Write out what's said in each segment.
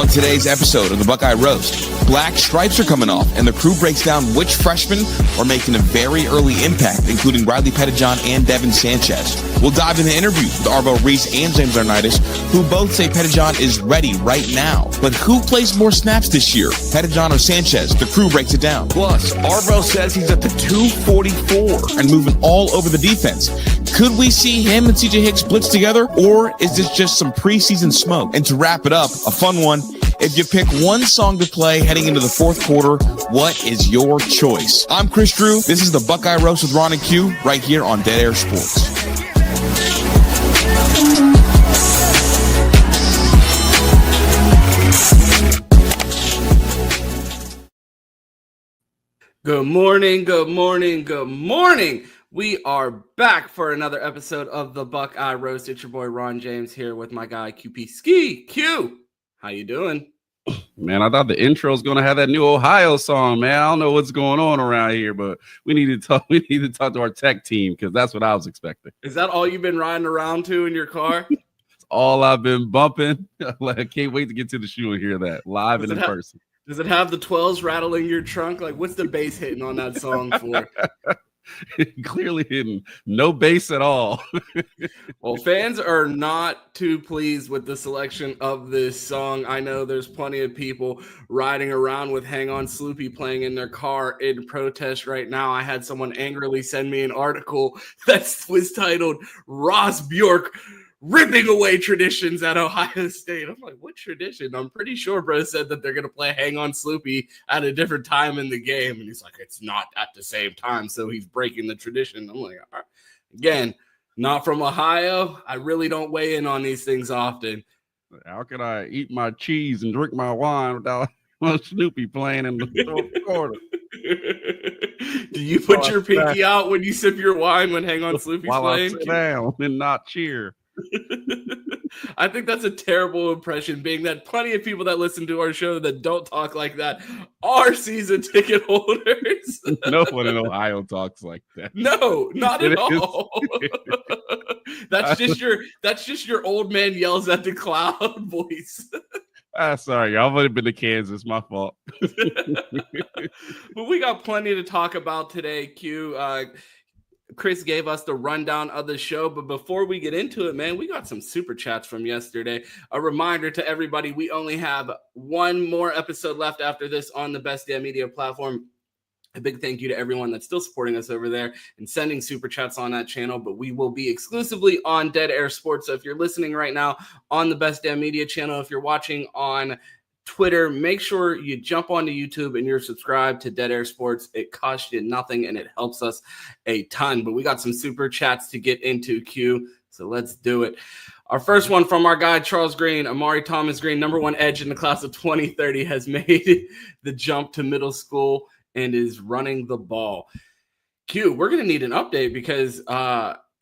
On today's episode of the Buckeye Roast, black stripes are coming off, and the crew breaks down which freshmen are making a very early impact, including Riley Pettigrew and Devin Sanchez. We'll dive into interviews with Arvell Reese and James Laurinaitis, who both say Pettigrew is ready right now. But who plays more snaps this year, Pettigrew or Sanchez? The crew breaks it down. Plus, Arvell says he's at the 244 and moving all over the defense. Could we see him and CJ Hicks blitz together, or is this just some preseason smoke? And to wrap it up, a fun one. If you pick one song to play heading into the fourth quarter, what is your choice? I'm Chris Drew. This is the Buckeye Roast with Ron and Q right here on Dead Air Sports. Good morning, good morning, good morning. We are back for another episode of the Buckeye Roast. It's your boy Ron James here with my guy QP Ski. Q, how you doing? Man, I thought the intro was going to have that new Ohio song, man. I don't know what's going on around here, but we need to talk to our tech team because that's what I was expecting. Is that all you've been riding around to in your car? It's all I've been bumping. I can't wait to get to the shoe and hear that live and in person. Does it have the 12s rattling your trunk? Like, what's the bass hitting on that song for? Clearly hidden. No bass at all. Well, fans are not too pleased with the selection of this song. I know there's plenty of people riding around with Hang On Sloopy playing in their car in protest right now. I had someone angrily send me an article that was titled Ross Bjork ripping away traditions at Ohio State. I'm like, what tradition? I'm pretty sure bro said that they're going to play Hang On Sloopy at a different time in the game. And he's like, it's not at the same time. So he's breaking the tradition. I'm like, all right. Again, not from Ohio. I really don't weigh in on these things often. How can I eat my cheese and drink my wine without Snoopy playing in the quarter? Do you put your pinky out when you sip your wine when Hang On Sloopy's while playing? I sit down and not cheer. I think that's a terrible impression, being that plenty of people that listen to our show that don't talk like that are season ticket holders. No one in Ohio talks like that. No, not at all. That's just your old man yells at the cloud voice. Sorry, I've only been to Kansas. My fault. But we got plenty to talk about today, Q. Chris gave us the rundown of the show, but before we get into it, man, we got some super chats from yesterday. A reminder to everybody, we only have one more episode left after this on the Best Damn Media platform. A big thank you to everyone that's still supporting us over there and sending super chats on that channel, but we will be exclusively on Dead Air Sports. So if you're listening right now on the Best Damn Media channel, if you're watching on Twitter, make sure you jump onto YouTube and you're subscribed to Dead Air Sports. It costs you nothing and it helps us a ton. But we got some super chats to get into, Q, so let's do it. Our first one from our guy Charles Green. Amari Thomas Green, number one edge in the class of 2030, has made the jump to middle school and is running the ball. Q, we're going to need an update because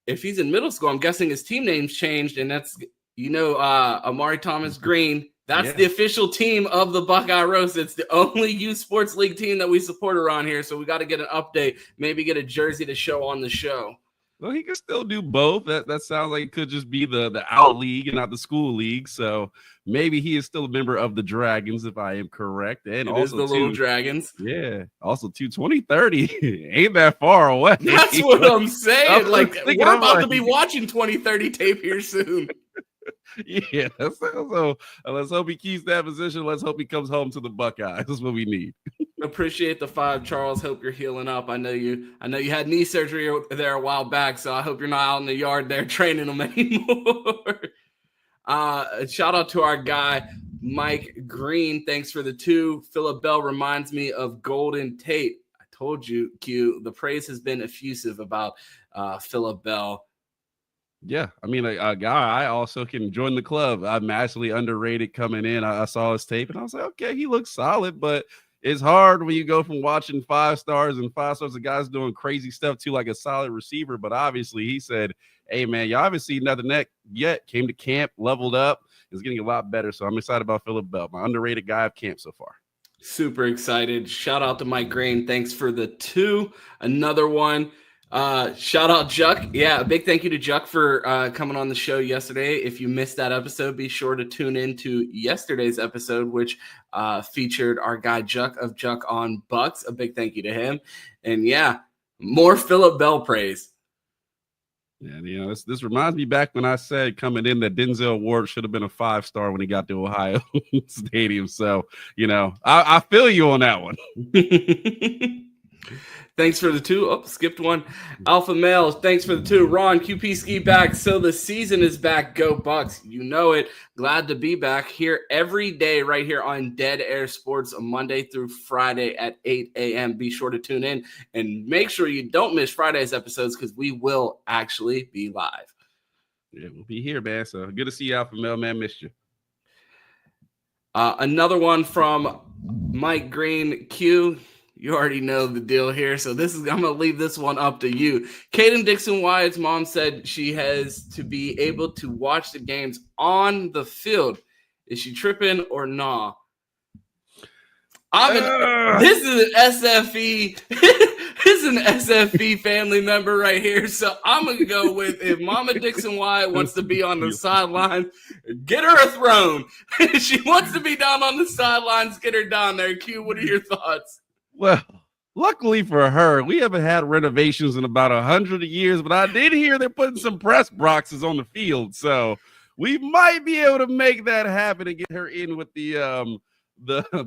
if he's in middle school, I'm guessing his team name's changed, and that's, Amari Thomas Green. That's the official team of the Buckeye Roast. It's the only youth sports league team that we support around here. So we got to get an update, maybe get a jersey to show on the show. Well, he could still do both. That sounds like it could just be the out league and not the school league. So maybe he is still a member of the Dragons, if I am correct. And it also is the little Dragons. Yeah. Also, 2030 ain't that far away. That's what I'm saying. Like, we're about to be watching 2030 tape here soon. Yeah, so let's hope he keeps that position. Let's hope he comes home to the Buckeyes. That's what we need. Appreciate the 5, Charles. Hope you're healing up. I know you had knee surgery there a while back, so I hope you're not out in the yard there training them anymore. Shout out to our guy Mike Green. Thanks for the 2. Philip Bell reminds me of Golden Tate. I told you, Q. The praise has been effusive about Philip Bell. Yeah, I mean, a guy I also can join the club. I'm massively underrated coming in. I saw his tape, and I was like, okay, he looks solid, but it's hard when you go from watching 5 stars and 5 stars of guys doing crazy stuff to like a solid receiver. But obviously, he said, hey, man, y'all haven't seen nothing yet. Came to camp, leveled up, is getting a lot better. So I'm excited about Philip Bell, my underrated guy of camp so far. Super excited. Shout out to Mike Green. Thanks for the 2. Another one. Shout out Juck. Yeah, a big thank you to Juck for coming on the show yesterday. If you missed that episode, be sure to tune in to yesterday's episode, which featured our guy Juck of Juck on Bucks. A big thank you to him. And yeah, more Phillip Bell praise. Yeah, this reminds me back when I said coming in that Denzel Ward should have been a 5-star when he got to Ohio Stadium. So, I feel you on that one. Thanks for the 2. Oh, skipped one. Alpha Male, thanks for the 2. Ron, QP Ski back. So the season is back. Go Bucks. You know it. Glad to be back here every day right here on Dead Air Sports, Monday through Friday at 8 a.m. Be sure to tune in and make sure you don't miss Friday's episodes because we will actually be live. Yeah, we'll be here, man. So good to see you, Alpha Male, man. Missed you. Another one from Mike Green. Q. You already know the deal here, so I'm going to leave this one up to you. Kaden Dixon-Wyatt's mom said she has to be able to watch the games on the field. Is she tripping or nah? This is an SFE. This is an SFE family member right here, so I'm going to go with if Mama Dixon-Wyatt wants to be on the sidelines, get her a throne. If she wants to be down on the sidelines, get her down there. Q, what are your thoughts? Well, luckily for her, we haven't had renovations in about 100 years, but I did hear they're putting some press boxes on the field, so we might be able to make that happen and get her in with the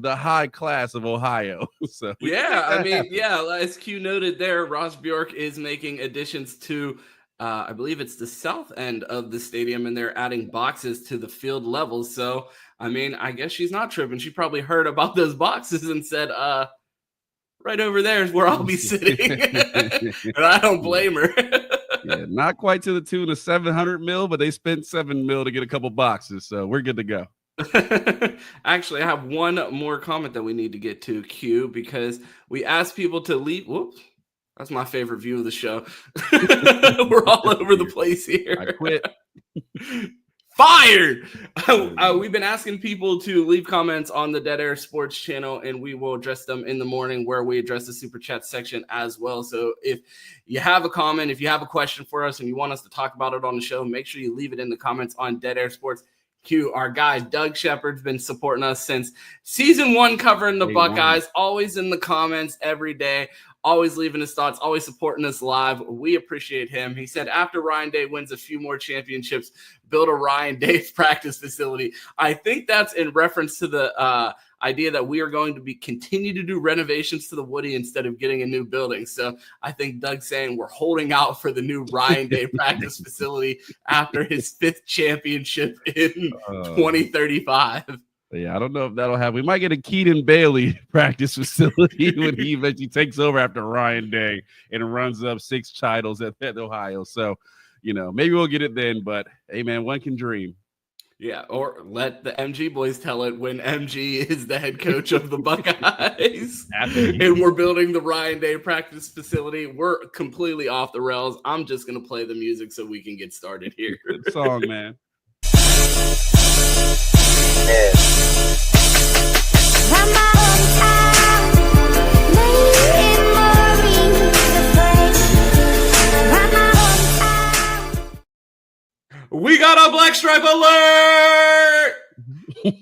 high class of Ohio. So as Q noted there, Ross Bjork is making additions to I believe it's the south end of the stadium, and they're adding boxes to the field levels. So I guess she's not tripping. She probably heard about those boxes and said, right over there is where I'll be sitting. And I don't blame her. Yeah, not quite to the tune of $700 million, but they spent $7 million to get a couple boxes. So we're good to go. Actually, I have one more comment that we need to get to, Q, because we asked people to leave. Whoops. That's my favorite view of the show. We're all over the place here. I quit. Fired. We've been asking people to leave comments on the Dead Air Sports channel, and we will address them in the morning where we address the super chat section as well. So if you have a comment, if you have a question for us and you want us to talk about it on the show, make sure you leave it in the comments on Dead Air Sports. Q, our guy Doug Shepard's been supporting us since season 1, covering the Buckeyes, always in the comments every day, always leaving his thoughts, always supporting us live. We appreciate him. He said after Ryan Day wins a few more championships, build a Ryan Day practice facility. I think that's in reference to the idea that we are going to continue to do renovations to the Woody instead of getting a new building. So I think Doug's saying we're holding out for the new Ryan Day practice facility after his 5th championship in 2035. Yeah, I don't know if that'll happen. We might get a Keaton Bailey practice facility when he eventually takes over after Ryan Day and runs up 6 titles at Ohio. So, maybe we'll get it then. But, hey, man, one can dream. Yeah, or let the MG boys tell it when MG is the head coach of the Buckeyes. And we're building the Ryan Day practice facility. We're completely off the rails. I'm just going to play the music so we can get started here. Good song, man. We got a black stripe alert!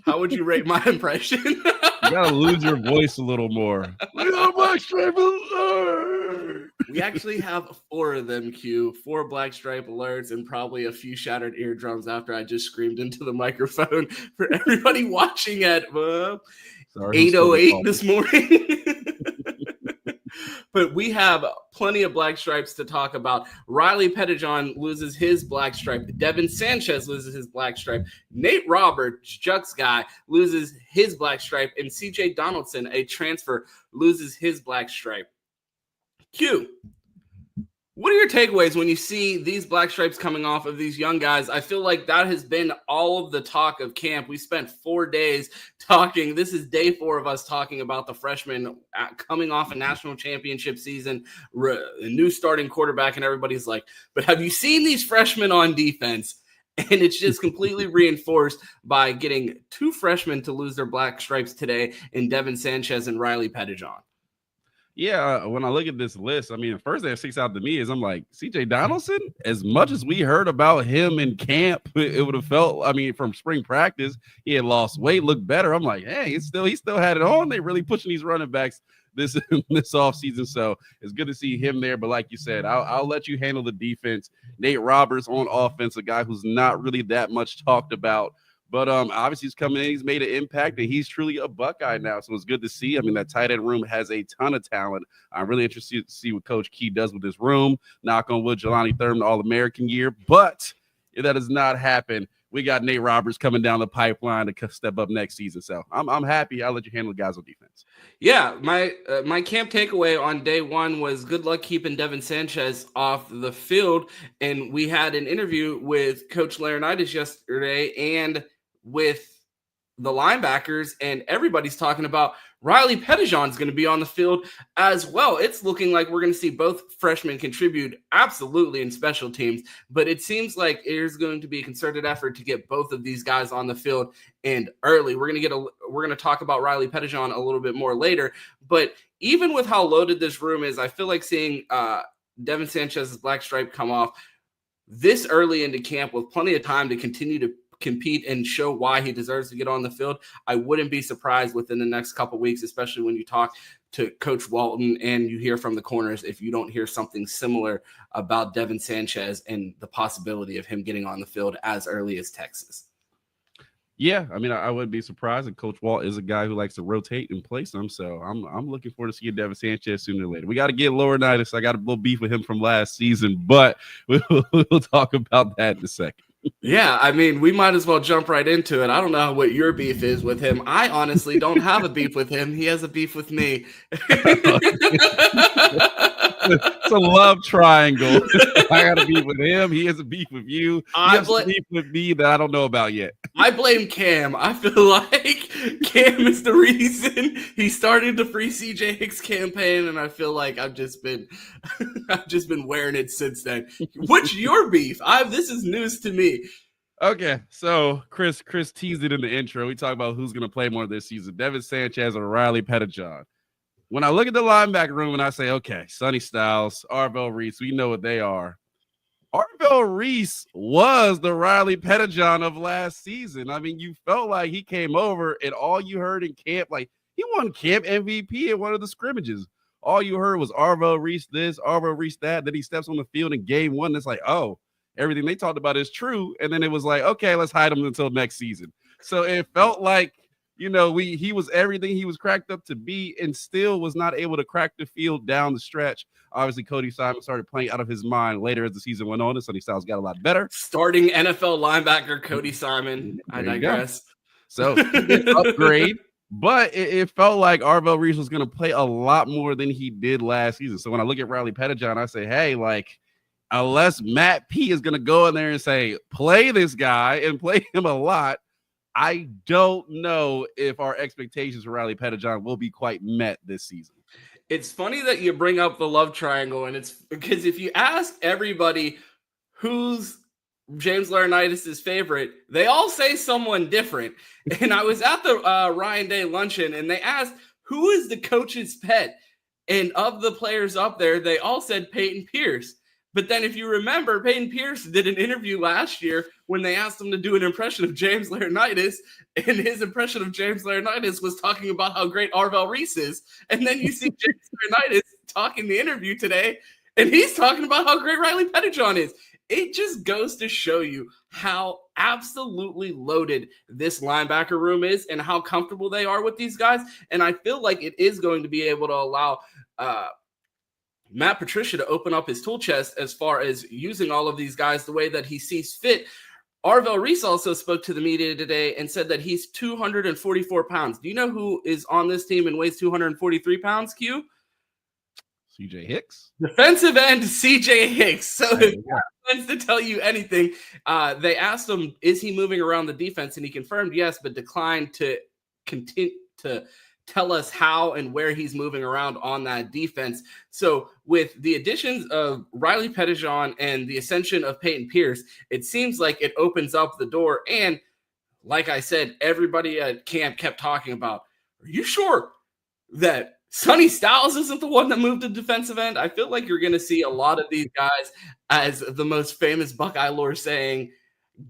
How would you rate my impression? You gotta lose your voice a little more. We got a black stripe alert! We actually have 4 of them, Q. 4 black stripe alerts and probably a few shattered eardrums after I just screamed into the microphone for everybody watching at 8:08 this morning. But we have plenty of black stripes to talk about. Riley Pettigrew loses his black stripe. Devin Sanchez loses his black stripe. Nate Roberts, Juck's guy, loses his black stripe. And CJ Donaldson, a transfer, loses his black stripe. Q, what are your takeaways when you see these black stripes coming off of these young guys? I feel like that has been all of the talk of camp. We spent 4 days talking. This is day 4 of us talking about the freshmen coming off a national championship season, a new starting quarterback, and everybody's like, but have you seen these freshmen on defense? And it's just completely reinforced by getting 2 freshmen to lose their black stripes today in Devin Sanchez and Riley Pettigrew. Yeah, when I look at this list, I mean, the first thing that sticks out to me is I'm like, CJ Donaldson, as much as we heard about him in camp, it would have felt, I mean, from spring practice, he had lost weight, looked better. I'm like, hey, he still had it on. They really pushing these running backs this offseason. So it's good to see him there. But like you said, I'll let you handle the defense. Nate Roberts on offense, a guy who's not really that much talked about. But obviously he's coming in, he's made an impact, and he's truly a Buckeye now. So it's good to see. I mean, that tight end room has a ton of talent. I'm really interested to see what Coach Key does with this room. Knock on wood, Jelani Thurman, All-American year. But if that does not happen, we got Nate Roberts coming down the pipeline to step up next season. So I'm happy. I'll let you handle the guys on defense. Yeah, my camp takeaway on day one was good luck keeping Devin Sanchez off the field. And we had an interview with Coach Laurinaitis yesterday and with the linebackers, and everybody's talking about Riley Pettigrew is going to be on the field as well. It's looking like we're going to see both freshmen contribute absolutely in special teams, but it seems like there's going to be a concerted effort to get both of these guys on the field and early. We're going to talk about Riley Pettigrew a little bit more later, but even with how loaded this room is, I feel like seeing Devin Sanchez's black stripe come off this early into camp with plenty of time to continue to compete and show why he deserves to get on the field. I wouldn't be surprised within the next couple of weeks, especially when you talk to Coach Walton and you hear from the corners, if you don't hear something similar about Devin Sanchez and the possibility of him getting on the field as early as Texas. Yeah, I mean, I wouldn't be surprised. And Coach Walt is a guy who likes to rotate and place them. So I'm looking forward to seeing Devin Sanchez sooner or later. We got to get Laurinaitis. I got a little beef with him from last season, but we'll talk about that in a second. Yeah, I mean, we might as well jump right into it. I don't know what your beef is with him. I honestly don't have a beef with him. He has a beef with me. It's a love triangle. I got a beef with him. He has a beef with you. He has a beef with me that I don't know about yet. I blame Caamp. I feel like Caamp is the reason he started the Free CJ Hicks campaign, and I feel like I've just been wearing it since then. What's your beef? This is news to me. Okay, so Chris teased it in the intro. We talk about who's going to play more this season, Devin Sanchez or Riley Pettigrew. When I look at the linebacker room and I say, okay, Sonny Styles, Arvell Reese, we know what they are. Arvell Reese was the Riley Pettigrew of last season. I mean, you felt like he came over and all you heard in camp, like he won camp MVP in one of the scrimmages. All you heard was Arvell Reese this, Arvell Reese that. Then he steps on the field in game one. It's like, oh, everything they talked about is true. And then it was like, okay, let's hide him until next season. So it felt like, you know, he was everything he was cracked up to be and still was not able to crack the field down the stretch. Obviously, Cody Simon started playing out of his mind later as the season went on, and Sonny Styles got a lot better. Starting NFL linebacker Cody Simon. I digress. So upgrade, but it felt like Arvell Reese was going to play a lot more than he did last season. So when I look at Riley Pettigrew, I say, hey, like, unless Matt P is going to go in there and say, play this guy and play him a lot, I don't know if our expectations for Riley Pettigrew will be quite met this season. It's funny that you bring up the love triangle, and it's because if you ask everybody who's James Laurinaitis' favorite, they all say someone different. And I was at the Ryan Day luncheon, and they asked, who is the coach's pet? And of the players up there, they all said Payton Pierce. But then if you remember, Payton Pierce did an interview last year when they asked him to do an impression of James Laurinaitis, and his impression of James Laurinaitis was talking about how great Arvell Reese is. And then you see James Laurinaitis talking the interview today, and he's talking about how great Riley Pettigrew is. It just goes to show you how absolutely loaded this linebacker room is and how comfortable they are with these guys. And I feel like it is going to be able to allow Matt Patricia to open up his tool chest as far as using all of these guys the way that he sees fit. Arvell Reese also spoke to the media today and said that he's 244 pounds. Do you know who is on this team and weighs 243 pounds, Q? CJ Hicks? Defensive end CJ Hicks. So if that tends to tell you anything, they asked him, is he moving around the defense? And he confirmed yes, but declined to continue to tell us how and where he's moving around on that defense. So with the additions of Riley Pettigrew and the ascension of Payton Pierce, it seems like it opens up the door. And like I said, everybody at camp kept talking about, are you sure that Sonny Styles isn't the one that moved to defensive end. I feel like you're going to see a lot of these guys, as the most famous Buckeye lore saying,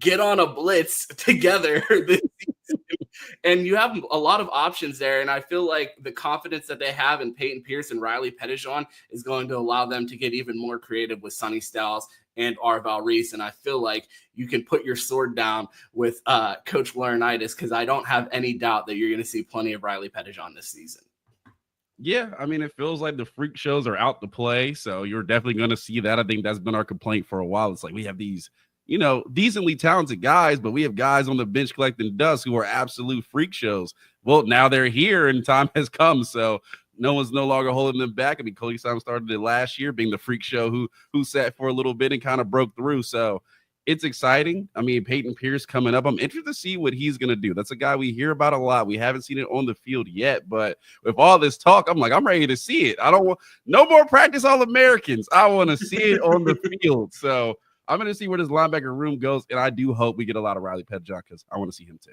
get on a blitz together this season. And you have a lot of options there. And I feel like the confidence that they have in Payton Pierce and Riley Pettigrew is going to allow them to get even more creative with Sonny Styles and Arvell Reese. And I feel like you can put your sword down with Coach Laurinaitis, because I don't have any doubt that you're going to see plenty of Riley Pettigrew this season. Yeah, I mean, it feels like the freak shows are out to play, so you're definitely going to see that. I think that's been our complaint for a while. It's like we have these, decently talented guys, but we have guys on the bench collecting dust who are absolute freak shows. Well, now they're here and time has come, so no one's no longer holding them back. I mean, Cody Simon started it last year, being the freak show who sat for a little bit and kind of broke through. So it's exciting. I mean, Payton Pierce coming up. I'm interested to see what he's going to do. That's a guy we hear about a lot. We haven't seen it on the field yet, but with all this talk, I'm ready to see it. I don't want no more practice All-Americans. I want to see it on the field. So I'm going to see where this linebacker room goes, and I do hope we get a lot of Riley Pettigrew because I want to see him too.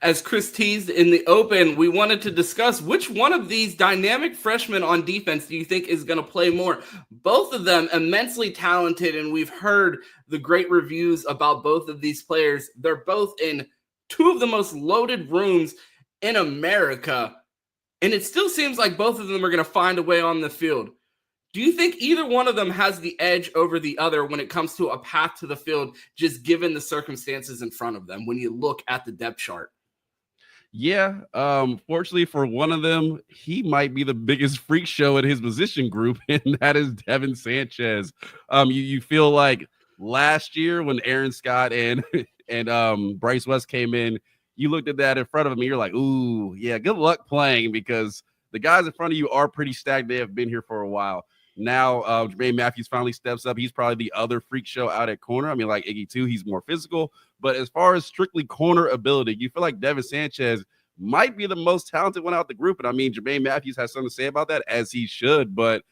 As Chris teased in the open, we wanted to discuss which one of these dynamic freshmen on defense do you think is going to play more? Both of them immensely talented, and we've heard the great reviews about both of these players. They're both in two of the most loaded rooms in America, and it still seems like both of them are going to find a way on the field. Do you think either one of them has the edge over the other when it comes to a path to the field, just given the circumstances in front of them when you look at the depth chart? Yeah, fortunately for one of them, he might be the biggest freak show in his position group, and that is Devin Sanchez. You feel like last year when Aaron Scott and Bryce West came in, you looked at that in front of him and you're like, ooh, yeah, good luck playing, because the guys in front of you are pretty stacked. They have been here for a while. Now, Jermaine Matthews finally steps up. He's probably the other freak show out at corner. I mean, like Iggy too, he's more physical. But as far as strictly corner ability, you feel like Devin Sanchez might be the most talented one out the group. And I mean, Jermaine Matthews has something to say about that, as he should. But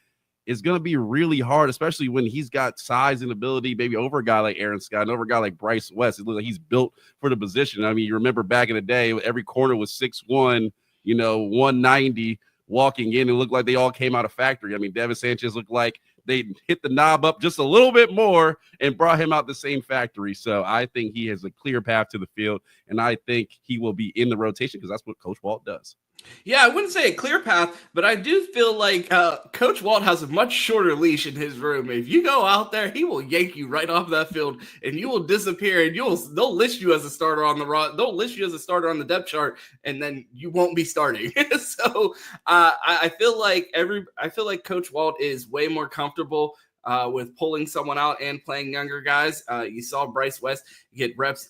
it's going to be really hard, especially when he's got size and ability, maybe over a guy like Aaron Scott and over a guy like Bryce West. It looks like he's built for the position. I mean, you remember back in the day, every corner was 6'1", 190. Walking in and looked like they all came out of factory. I mean, Devin Sanchez looked like they hit the knob up just a little bit more and brought him out the same factory. So I think he has a clear path to the field, and I think he will be in the rotation because that's what Coach Walt does. Yeah, I wouldn't say a clear path, but I do feel like Coach Walt has a much shorter leash in his room. If you go out there, he will yank you right off that field, and you will disappear. And they'll list you as a starter on the they'll list you as a starter on the depth chart, and then you won't be starting. So I feel like Coach Walt is way more comfortable with pulling someone out and playing younger guys. You saw Bryce West get reps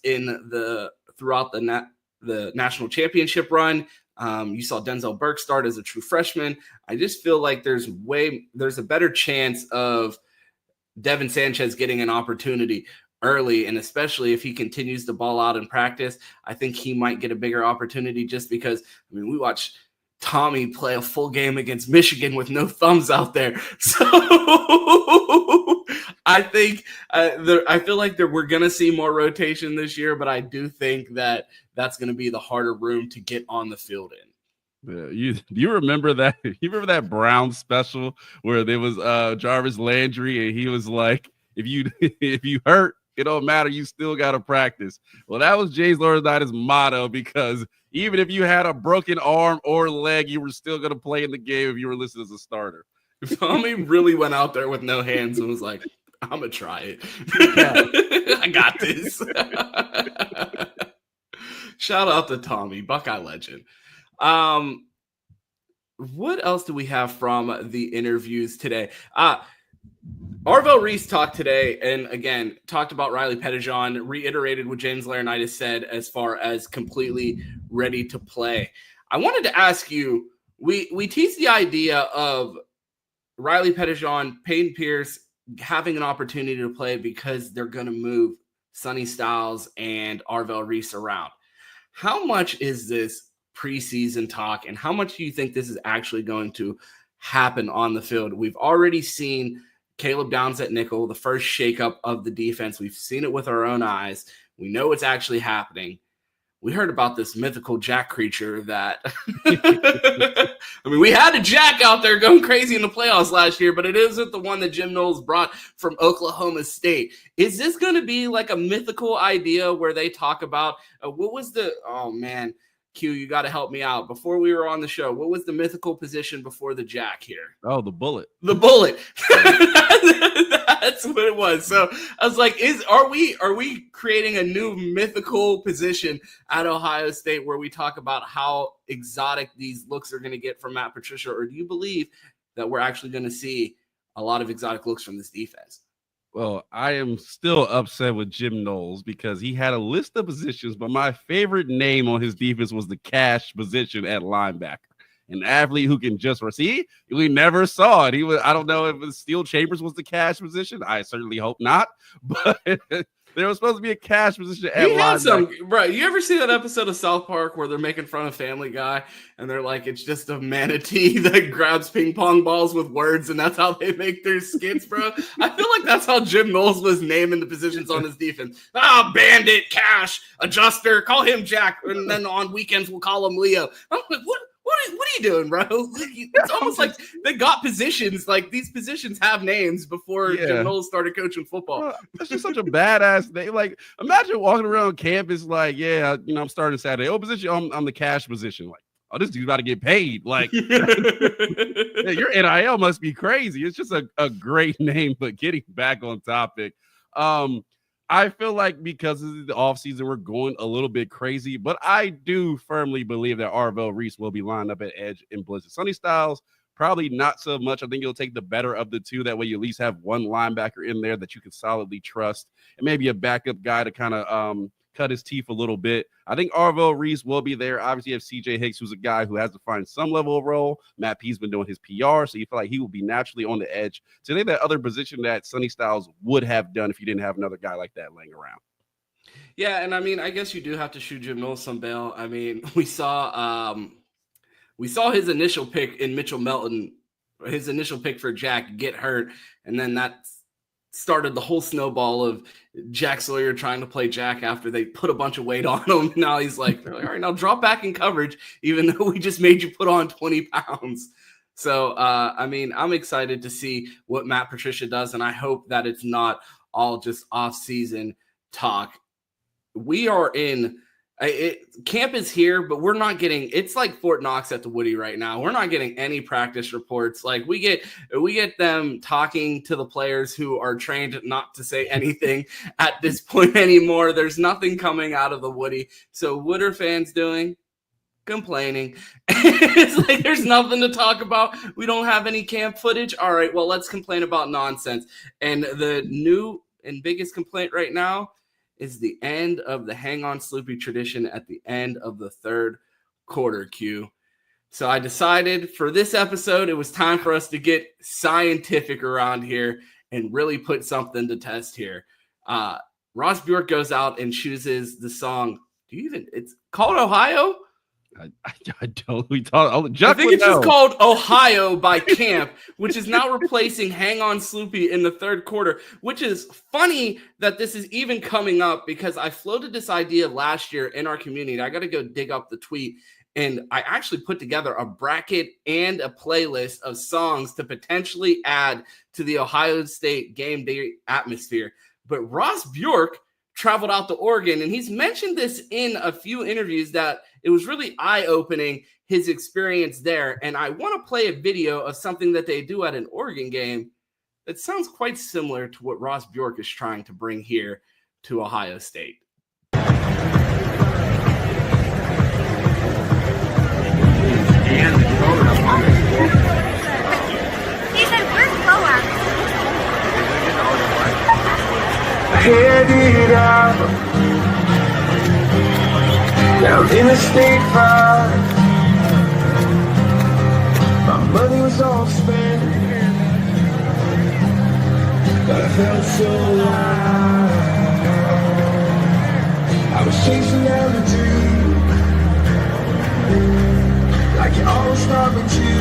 throughout the national championship run. You saw Denzel Burke start as a true freshman. I just feel like there's a better chance of Devin Sanchez getting an opportunity early, and especially if he continues to ball out in practice, I think he might get a bigger opportunity just because, I mean, we watched Tommy play a full game against Michigan with no thumbs out there. So I think I feel like we're going to see more rotation this year, but I do think that that's going to be the harder room to get on the field in. Yeah, you remember that? You remember that Brown special where there was Jarvis Landry and he was like, if you hurt, it don't matter. You still got to practice. Well, that was James Laurinaitis' motto, because even if you had a broken arm or leg, you were still going to play in the game if you were listed as a starter. Tommy really went out there with no hands and was like, I'm going to try it. I got this. Shout out to Tommy, Buckeye legend. What else do we have from the interviews today? Arvell Reese talked today, and again, talked about Riley Pettigrew, reiterated what James Laurinaitis said as far as completely ready to play. I wanted to ask you, we teased the idea of Riley Pettigrew, Payton Pierce having an opportunity to play because they're going to move Sonny Styles and Arvell Reese around. How much is this preseason talk, and how much do you think this is actually going to happen on the field? We've already seen Caleb Downs at nickel, the first shakeup of the defense. We've seen it with our own eyes. We know it's actually happening. we heard about this mythical Jack creature that I mean, we had a Jack out there going crazy in the playoffs last year, but it isn't the one that Jim Knowles brought from Oklahoma State. Is this going to be like a mythical idea where they talk about what was the – oh, man, Q, you got to help me out. Before we were on the show, what was the mythical position before the Jack here? Oh, the bullet. The bullet. That's what it was. So I was like, are we creating a new mythical position at Ohio State where we talk about how exotic these looks are going to get from Matt Patricia? Or do you believe that we're actually going to see a lot of exotic looks from this defense? Well, I am still upset with Jim Knowles because he had a list of positions, but my favorite name on his defense was the cash position at linebacker. An athlete who can just see. We never saw it. I don't know if Steel Chambers was the cash position. I certainly hope not. But there was supposed to be a cash position at linebacker. Bro, you ever see that episode of South Park where they're making fun of Family Guy and they're like, it's just a manatee that grabs ping pong balls with words and that's how they make their skits, bro? I feel like that's how Jim Knowles was naming the positions on his defense. Bandit, cash, adjuster, call him Jack, and then on weekends we'll call him Leo. I'm like, what are you doing, bro? It's almost like they got positions. Like these positions have names before Jim Knowles started coaching football. That's just such a badass name. Like, imagine walking around campus like, I'm starting Saturday. Oh, position, I'm the cash position. Like, oh, this dude's about to get paid. Like, your NIL must be crazy. It's just a great name. But getting back on topic, I feel like because of the offseason, we're going a little bit crazy, but I do firmly believe that Arvell Reese will be lined up at edge in blitz. Sonny Styles, probably not so much. I think he'll take the better of the two. That way you at least have one linebacker in there that you can solidly trust and maybe a backup guy to kind of cut his teeth a little bit. I think Arvell Reese will be there. Obviously, you have CJ Hicks, who's a guy who has to find some level of role. Matt P's been doing his PR, so you feel like he will be naturally on the edge. So I think that other position that Sonny Styles would have done if you didn't have another guy like that laying around. Yeah, and I mean, I guess you do have to shoot Jim Knowles some bail. I mean, we saw his initial pick in Mitchell Melton, his initial pick for Jack get hurt, and then that started the whole snowball of Jack Sawyer trying to play Jack after they put a bunch of weight on him. Now he's like, all right, now drop back in coverage, even though we just made you put on 20 pounds. So, I mean, I'm excited to see what Matt Patricia does, and I hope that it's not all just off-season talk. We are in camp is here, but we're not getting, it's like Fort Knox at the Woody right now. We're not getting any practice reports. Like we get them talking to the players who are trained not to say anything at this point anymore. There's nothing coming out of the Woody. So what are fans doing? Complaining. It's like there's nothing to talk about. We don't have any camp footage. All right, well, let's complain about nonsense. And the new and biggest complaint right now is the end of the hang on Sloopy tradition at the end of the third quarter, Q. So I decided for this episode, it was time for us to get scientific around here and really put something to test here. Ross Bjork goes out and chooses the song. It's called Ohio? I don't. I think it's just called Ohio by Caamp, which is now replacing Hang On Sloopy in the third quarter, which is funny that this is even coming up because I floated this idea last year in our community. I got to go dig up the tweet, and I actually put together a bracket and a playlist of songs to potentially add to the Ohio State game day atmosphere. But Ross Bjork traveled out to Oregon, and he's mentioned this in a few interviews that it was really eye-opening, his experience there. And I want to play a video of something that they do at an Oregon game that sounds quite similar to what Ross Bjork is trying to bring here to Ohio State. Headed out down Interstate 5. My money was all spent, but I felt so alive. I was chasing down the dream, like you always start with you.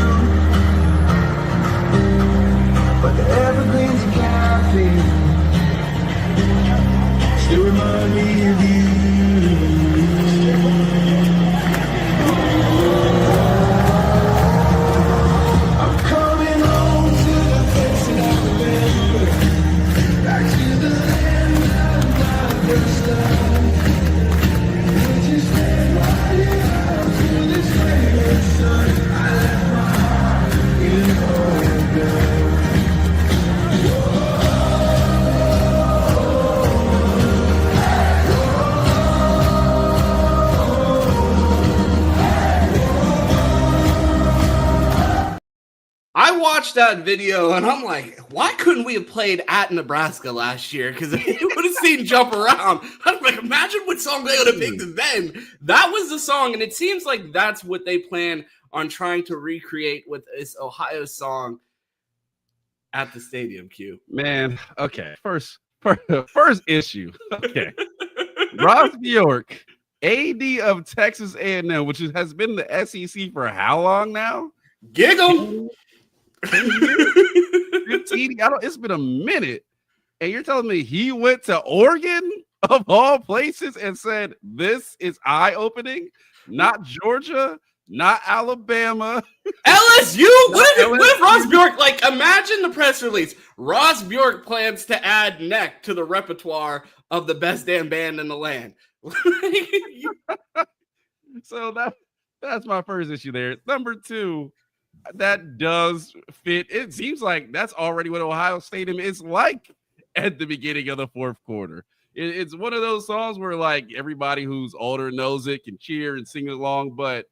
But the evergreens and caffeine still remind me of you. watched that video and I'm like, why couldn't we have played at Nebraska last year? Because it would have seen Jump Around. I'm like, imagine what song they would have picked then. That was the song, and it seems like that's what they plan on trying to recreate with this Ohio song at the stadium. Q. Man, okay. First issue. Okay. Ross Bjork, AD of Texas A&M, which has been the SEC for how long now? Giggle. 15, it's been a minute. And you're telling me he went to Oregon of all places and said, this is eye-opening? Not Georgia, not Alabama. LSU? What if Ross Bjork, like, imagine the press release. Ross Bjork plans to add neck to the repertoire of the best damn band in the land. So that's my first issue there. Number two, that does fit. It seems like that's already what Ohio Stadium is like at the beginning of the fourth quarter. It's one of those songs where, like, everybody who's older knows it, can cheer and sing along. But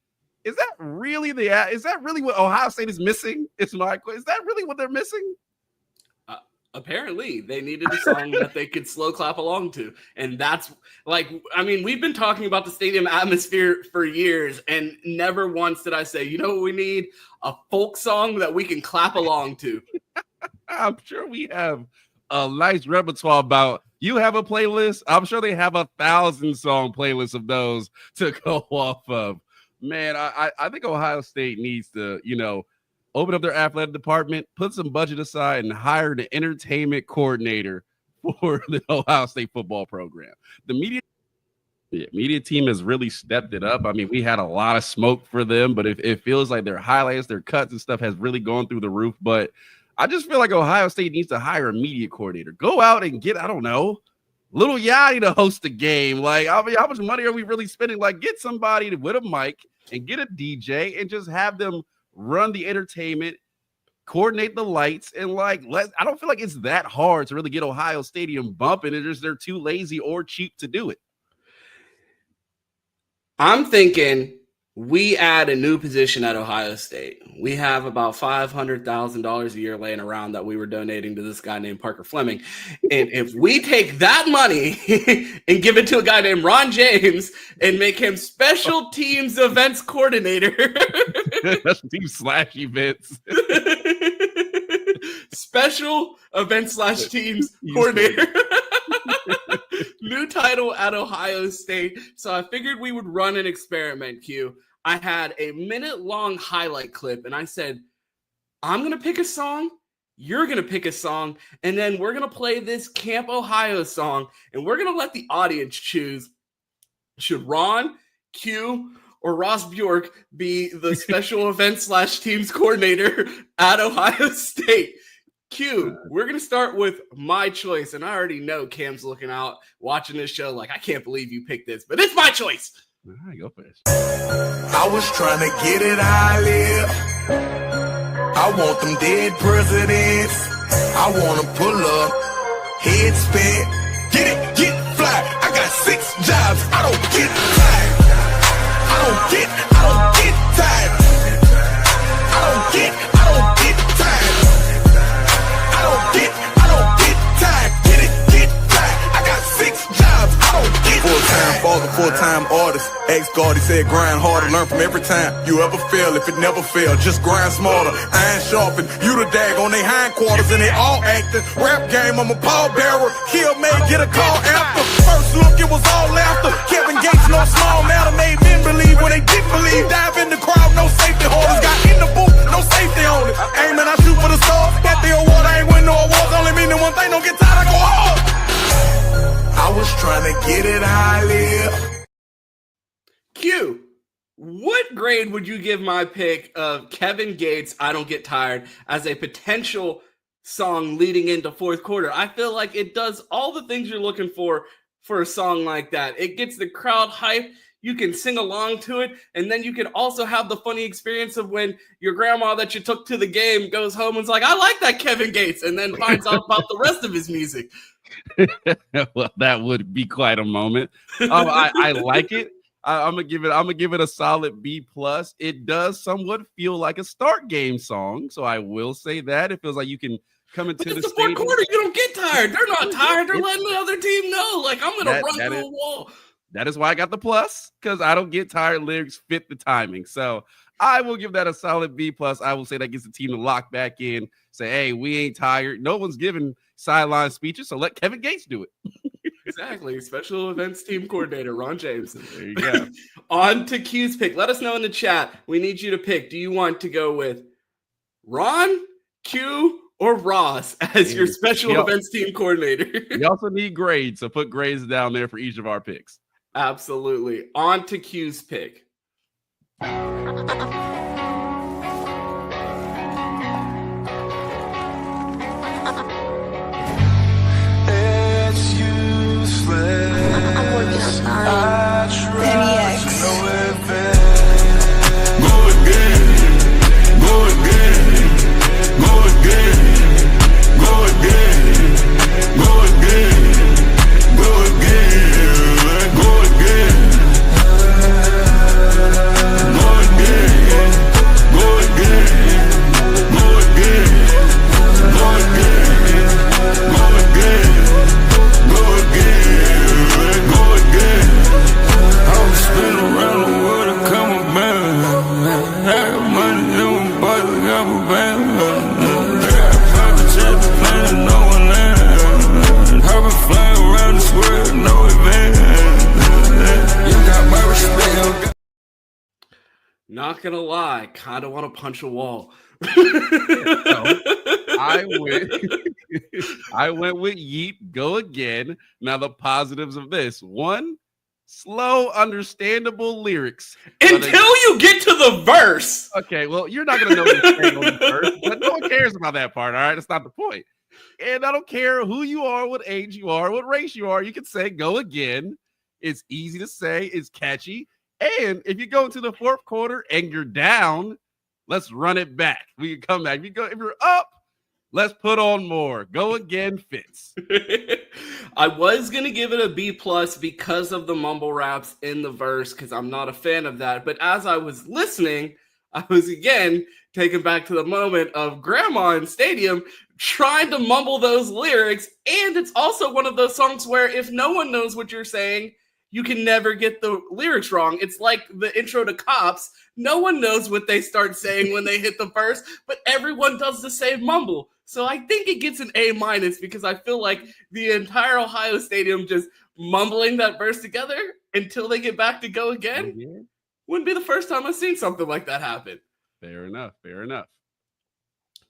is that really what Ohio State is missing? Is that really what they're missing? Apparently, they needed a song that they could slow clap along to. And that's like, I mean, we've been talking about the stadium atmosphere for years, and never once did I say, you know what we need? A folk song that we can clap along to. I'm sure we have a nice repertoire about. You have a playlist. I'm sure they have 1,000 song playlists of those to go off of. Man, I think Ohio State needs to, open up their athletic department, put some budget aside, and hire an entertainment coordinator for the Ohio State football program. The media team has really stepped it up. I mean, we had a lot of smoke for them, but it feels like their highlights, their cuts and stuff has really gone through the roof. But I just feel like Ohio State needs to hire a media coordinator. Go out and get, I don't know, Little Yachty to host a game. Like, I mean, how much money are we really spending? Like, get somebody with a mic and get a DJ and just have them run the entertainment, coordinate the lights, and I don't feel like it's that hard to really get Ohio Stadium bumping. It's just they're too lazy or cheap to do it. I'm thinking we add a new position at Ohio State. We have about $500,000 a year laying around that we were donating to this guy named Parker Fleming. And if we take that money and give it to a guy named Ron James and make him special teams events coordinator. Special teams / events. Special events / teams coordinator. New title at Ohio State. So I figured we would run an experiment, Q. I had a minute-long highlight clip, and I said, I'm going to pick a song, you're going to pick a song, and then we're going to play this Caamp, Ohio song, and we're going to let the audience choose. Should Ron, Q, or Ross Bjork be the special events / teams coordinator at Ohio State? Q, we're going to start with my choice, and I already know Cam's looking out, watching this show like, I can't believe you picked this, but it's my choice. All right, go first. I was trying to get it how I live. I want them dead presidents. I want to pull up, head spin, get fly. I got 6 jobs. I don't get tired. I don't get tired. I don't get tired. I don't get tired. Get fly. I got 6 jobs. I don't get full-time father, full-time artist. Ex-guard, he said grind harder, learn from every time you ever fail. If it never failed, just grind smarter. Iron sharpen, you the dag on they hindquarters, and they all acting. Rap game, I'm a pallbearer. Kill may get a call after. First look, it was all laughter. Kevin Gates, no small matter, made men believe when they didn't believe. Dive in the crowd, no safety holders. Got in the booth, no safety on it. Aiming, I shoot for the stars. Got the award, I ain't win no awards. Only mean the one thing, don't get tired, I go hard. I was trying to get it how I live. Q, what grade would you give my pick of Kevin Gates' I Don't Get Tired as a potential song leading into fourth quarter? I feel like it does all the things you're looking for a song like that. It gets the crowd hyped. You can sing along to it, and then you can also have the funny experience of when your grandma that you took to the game goes home and's like, I like that Kevin Gates, and then finds out about the rest of his music. Well, that would be quite a moment. I like it. I'm gonna give it a solid B+. It does somewhat feel like a start game song, so I will say that it feels like you can come into the fourth quarter. You don't get tired. They're not tired. They're letting the other team know, like, I'm gonna run through a wall. That is why I got the plus, because I don't get tired. Lyrics fit the timing, so I will give that a solid B+. I will say that gets the team to lock back in. Say, hey, we ain't tired. No one's giving sideline speeches, so let Kevin Gates do it. Exactly. Special events team coordinator, Ron James. There you go. On to Q's pick. Let us know in the chat. We need you to pick. Do you want to go with Ron, Q, or Ross as your special events team coordinator? We also need grades, so put grades down there for each of our picks. Absolutely. On to Q's pick. Not gonna lie, kind of want to punch a wall. I went with Yeat. Go again. Now the positives of this: one, slow, understandable lyrics until you get to the verse. Okay, well, you're not gonna know what you're saying on the verse, but no one cares about that part. All right, that's not the point. And I don't care who you are, what age you are, what race you are. You can say "go again." It's easy to say. It's catchy. And if you go into the fourth quarter and you're down, let's run it back. We can come back. If you're up, let's put on more. Go again fits. I was going to give it a B+ because of the mumble raps in the verse, because I'm not a fan of that. But as I was listening, I was again taken back to the moment of grandma in stadium trying to mumble those lyrics. And it's also one of those songs where if no one knows what you're saying, you can never get the lyrics wrong. It's like the intro to Cops. No one knows what they start saying when they hit the verse, but everyone does the same mumble. So I think it gets an A- because I feel like the entire Ohio Stadium just mumbling that verse together until they get back to go again. Mm-hmm. Wouldn't be the first time I've seen something like that happen. Fair enough. Fair enough.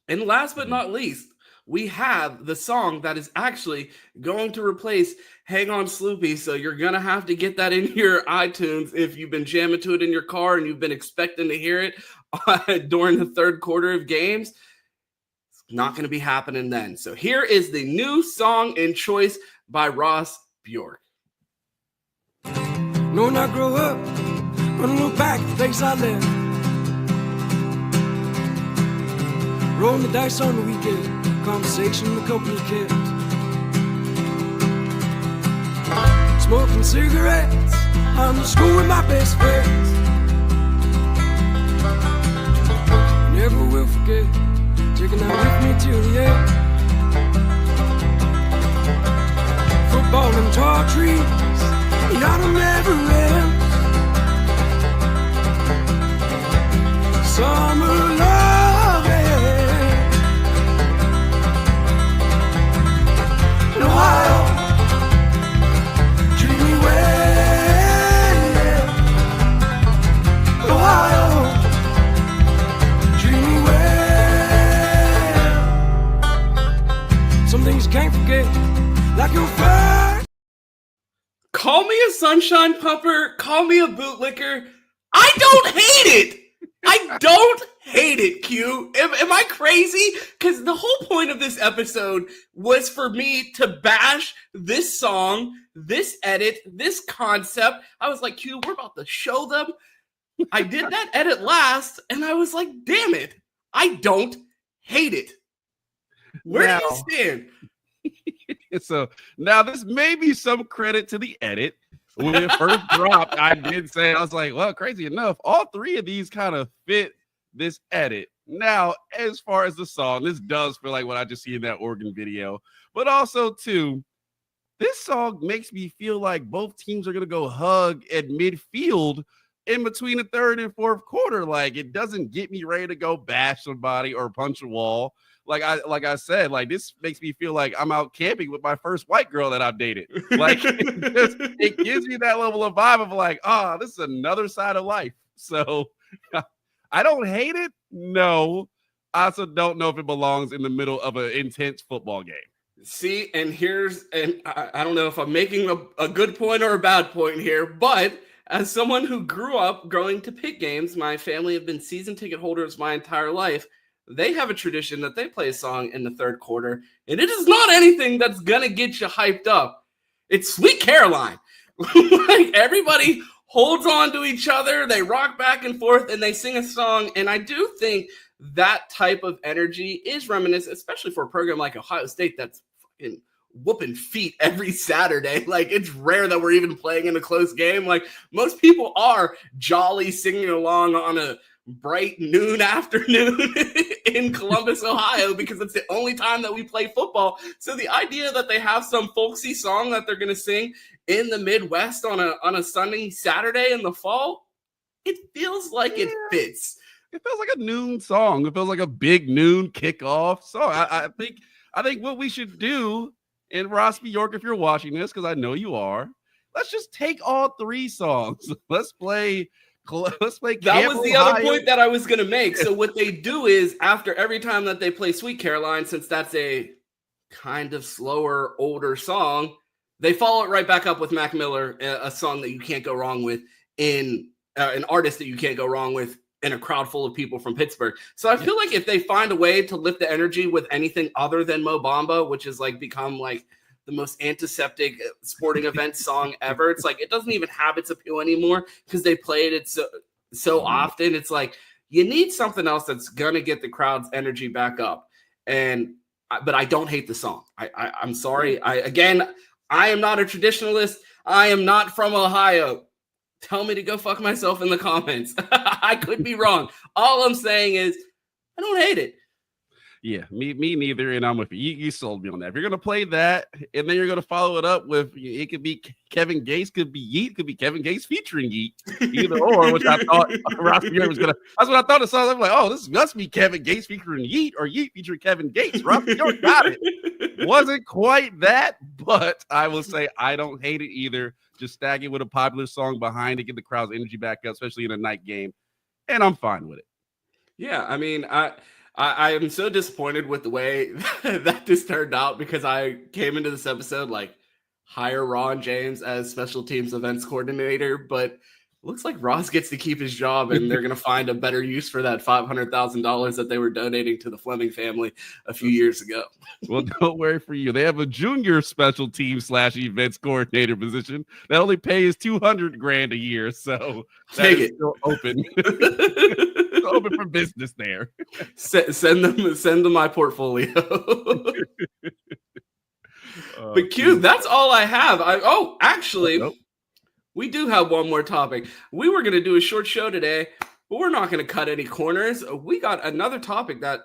And last but not least, we have the song that is actually going to replace Hang On Sloopy. So you're going to have to get that in your iTunes if you've been jamming to it in your car and you've been expecting to hear it during the third quarter of games. It's not going to be happening then. So here is the new song in choice by Ross Bjork. When I grow up, gonna look back at the place I lived. Rolling the dice on the weekend. Conversation with a couple of kids, smoking cigarettes on the school with my best friends. Never will forget taking out with me till the end. Football and tall trees, the autumn never ends. Summer loving. Ohio, treat me well. Ohio, treat me well. Some things you can't forget, like your fire. Call me a sunshine pumper, call me a bootlicker. I don't hate it. I don't hate it, Q. Am I crazy? Because the whole point of this episode was for me to bash this song, this edit, this concept. I was like, Q, we're about to show them. I did that edit last, and I was like, damn it. I don't hate it. Where do you stand? So now this may be some credit to the edit. when it first dropped, I did say, I was like, well, crazy enough, all three of these kind of fit this edit. Now, as far as the song, this does feel like what I just see in that Oregon video, but also too, this song makes me feel like both teams are going to go hug at midfield in between the third and fourth quarter. Like, it doesn't get me ready to go bash somebody or punch a wall. Like I said, like, this makes me feel like I'm out camping with my first white girl that I've dated. Like, it gives me that level of vibe of like, this is another side of life. So I don't hate it. No, I also don't know if it belongs in the middle of an intense football game. See, and I don't know if I'm making a good point or a bad point here, but as someone who grew up going to pit games, my family have been season ticket holders my entire life. They have a tradition that they play a song in the third quarter, and it is not anything that's going to get you hyped up. It's Sweet Caroline. Like, everybody holds on to each other, they rock back and forth, and they sing a song, and I do think that type of energy is reminiscent, especially for a program like Ohio State that's fucking whooping feet every Saturday. Like, it's rare that we're even playing in a close game. Like, most people are jolly singing along on a bright noon afternoon in Columbus, Ohio, because it's the only time that we play football. So the idea that they have some folksy song that they're going to sing in the Midwest on a Sunday, Saturday in the fall, it feels like it fits. It feels like a noon song. It feels like a big noon kickoff song. I think what we should do, and Ross Bjork, if you're watching this, because I know you are, let's just take all three songs. Let's play Caamp, that was the other point that I was going to make. So what they do is, after every time that they play Sweet Caroline, since that's a kind of slower, older song, they follow it right back up with Mac Miller, a song that you can't go wrong with, in an artist that you can't go wrong with in a crowd full of people from Pittsburgh. So I feel like if they find a way to lift the energy with anything other than Mo Bamba, which has like become like the most antiseptic sporting event song ever, it's like it doesn't even have its appeal anymore because they played it so often. It's like you need something else that's gonna get the crowd's energy back up. But I don't hate the song. I'm sorry. I am not a traditionalist. I am not from Ohio. Tell me to go fuck myself in the comments. I could be wrong. All I'm saying is I don't hate it. Yeah, me neither, and I'm with you. You sold me on that. If you're going to play that, and then you're going to follow it up with, it could be Kevin Gates, could be Yeat, could be Kevin Gates featuring Yeat, either or, which I thought Ross Bjork was going to. That's what I thought it sounded like. Oh, this must be Kevin Gates featuring Yeat, or Yeat featuring Kevin Gates. Ross Bjork got it. Wasn't quite that, but I will say I don't hate it either. Just stag it with a popular song behind it, get the crowd's energy back up, especially in a night game, and I'm fine with it. Yeah, I mean, I am so disappointed with the way that this turned out, because I came into this episode like hire Ron James as special teams events coordinator, but it looks like Ross gets to keep his job, and they're going to find a better use for that $500,000 that they were donating to the Fleming family a few years ago. Well, don't worry for you. They have a junior special team / events coordinator position that only pays $200,000 a year. So take it. Still open. Open for business there. Send them my portfolio. But Q, that's all I have. Actually, we do have one more topic. We were going to do a short show today, but we're not going to cut any corners. We got another topic that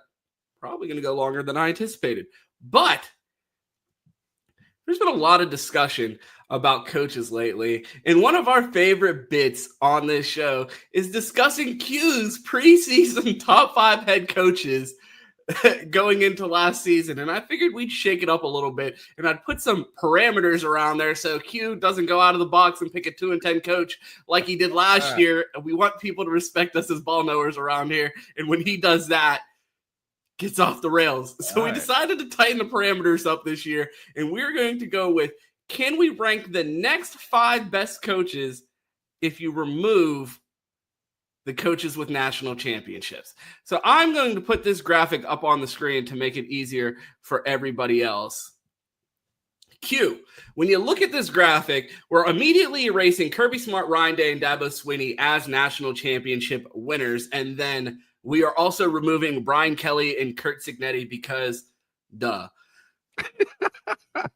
probably going to go longer than I anticipated. But there's been a lot of discussion about coaches lately, and one of our favorite bits on this show is discussing Q's preseason top 5 head coaches going into last season. And I figured we'd shake it up a little bit, and I'd put some parameters around there so Q doesn't go out of the box and pick a 2-10 coach like he did last year. And we want people to respect us as ball knowers around here, and when he does that, gets off the rails. So we decided to tighten the parameters up this year, and we're going to go with, can we rank the next 5 best coaches if you remove the coaches with national championships? So I'm going to put this graphic up on the screen to make it easier for everybody else. Q, when you look at this graphic, we're immediately erasing Kirby Smart, Ryan Day, and Dabo Swinney as national championship winners, and then we are also removing Brian Kelly and Kurt Cignetti because, duh.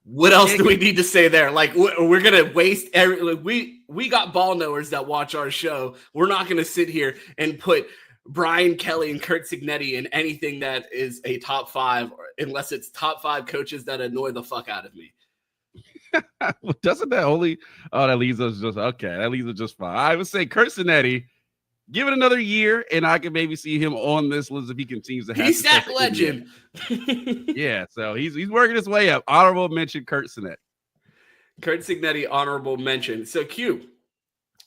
What else do we need to say there? Like, we're going to waste we got ball knowers that watch our show. We're not going to sit here and put Brian Kelly and Curt Cignetti in anything that is a top 5, unless it's top 5 coaches that annoy the fuck out of me. Doesn't that only? Oh, that leaves us just okay. That leaves us just fine. I would say Curt Cignetti. Give it another year, and I can maybe see him on this list if he continues to have. He's that legend. Yeah, so he's working his way up. Honorable mention, Curt Cignetti. Curt Cignetti, honorable mention. So, Q,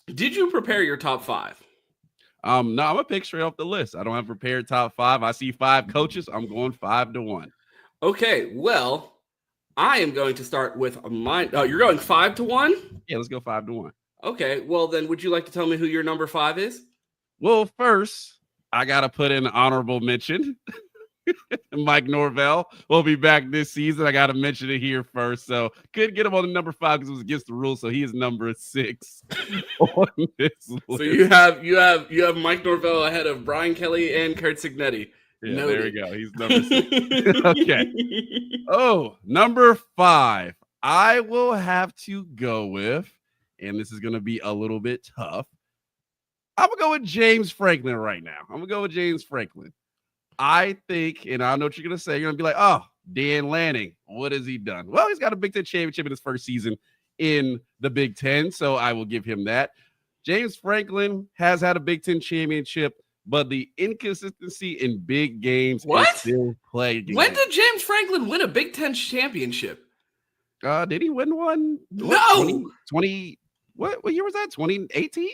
did you prepare your top 5? No, I'm gonna pick straight off the list. I don't have prepared top 5. I see 5 coaches. I'm going 5-1. Okay, well, I am going to start with mine. Oh, you're going 5-1? Yeah, let's go 5-1. Okay, well then, would you like to tell me who your number 5 is? Well, first, I got to put in an honorable mention. Mike Norvell will be back this season. I got to mention it here first. So couldn't get him on the number 5 because it was against the rules. So he is number 6 on this list. So you have Mike Norvell ahead of Brian Kelly and Curt Cignetti. Yeah, Noted. There we go. He's number 6. Okay. Oh, number 5. I will have to go with, and this is going to be a little bit tough. I'm going to go with James Franklin right now. I'm going to go with James Franklin. I think, and I know what you're going to say, you're going to be like, oh, Dan Lanning, what has he done? Well, he's got a Big Ten championship in his first season in the Big Ten, so I will give him that. James Franklin has had a Big Ten championship, but the inconsistency in big games is still plaguing. When did James Franklin win a Big Ten championship? Did he win one? No. 20 what year was that? 2018?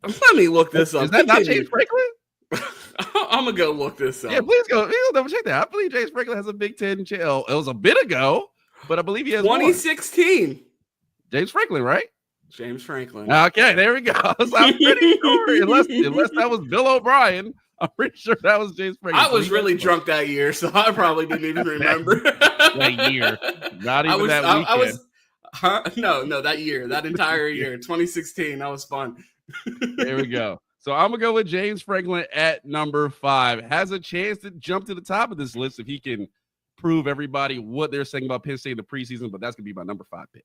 Let me look this up. Is that not James Franklin? I'm going to go look this up. Yeah, please go double check that. I believe James Franklin has a Big Ten. It was a bit ago, but I believe he has 2016. One. James Franklin, right? James Franklin. Okay, there we go. So I'm pretty sure, unless that was Bill O'Brien, I'm pretty sure that was James Franklin. I was really drunk that year, so I probably didn't even remember. That year. Not even that weekend. No, that year. That entire year. 2016. That was fun. There we go. So I'm going to go with James Franklin at number 5. Has a chance to jump to the top of this list if he can prove everybody what they're saying about Penn State in the preseason, but that's going to be my number 5 pick.